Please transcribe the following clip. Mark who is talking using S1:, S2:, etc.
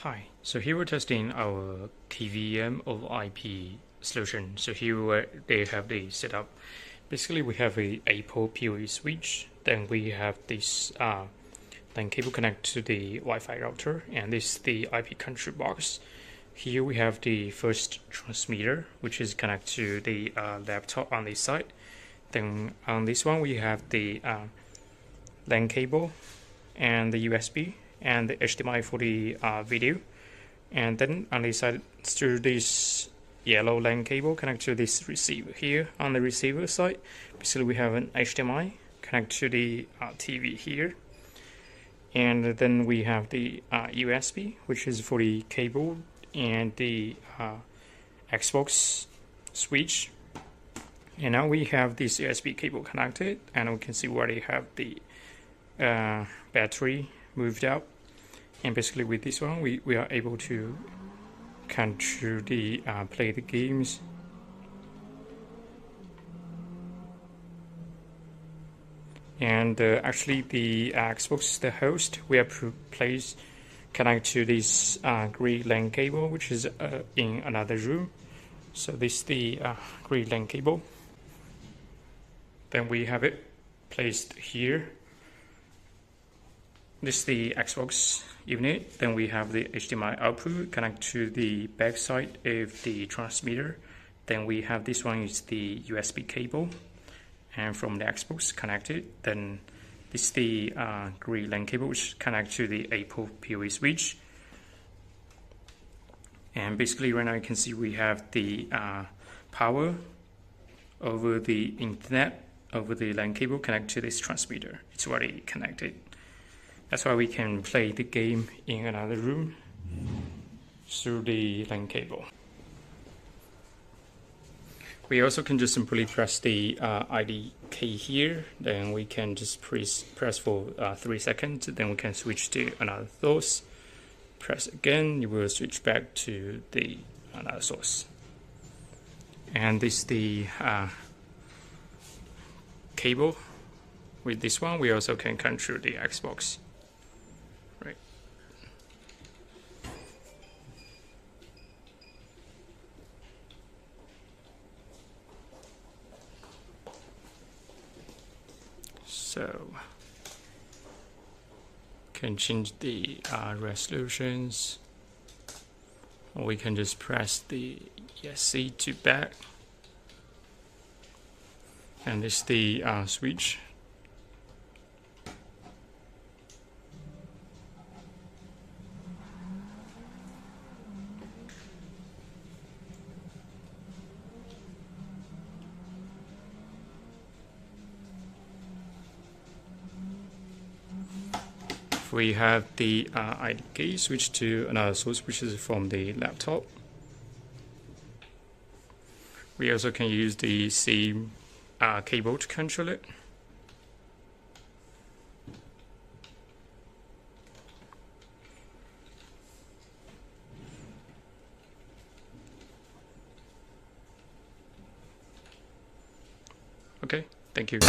S1: Hi, so here we're testing our KVM over IP solution. So here they have the setup. Basically, we have a Apple PoE switch. Then we have this LAN cable connect to the Wi-Fi router, and this is the IP control box. Here we have the first transmitter, which is connected to the laptop on this side. Then on this one we have the LAN cable and the USB and the HDMI for the video. And then on this side, through this yellow LAN cable connect to this receiver. Here on the receiver side, basically we have an HDMI connect to the TV here. And then we have the USB, which is for the cable and the Xbox switch. And now we have this USB cable connected, and we can see where they have the battery moved out. And basically with this one we are able to control the play the games. And actually the Xbox, the host, we have placed connect to this green LAN cable, which is in another room. So this is the green LAN cable. Then we have it placed here. This is the Xbox unit. Then we have the HDMI output connect to the back side of the transmitter. Then we have this one is the USB cable, and from the Xbox connected. Then this is the green LAN cable, which connect to the Apple PoE switch. And basically right now you can see we have the power over the internet over the LAN cable connect to this transmitter. It's already connected. That's why we can play the game in another room through the LAN cable. We also can just simply press the ID key here. Then we can just press for 3 seconds. Then we can switch to another source. Press again, you will switch back to the another source. And this is the cable. With this one, we also can control the Xbox. Right. So can change the resolutions, or we can just press the ESC to back. And this is the switch. We have the ID key switch to another source, which is from the laptop. We also can use the same cable to control it. Okay, thank you.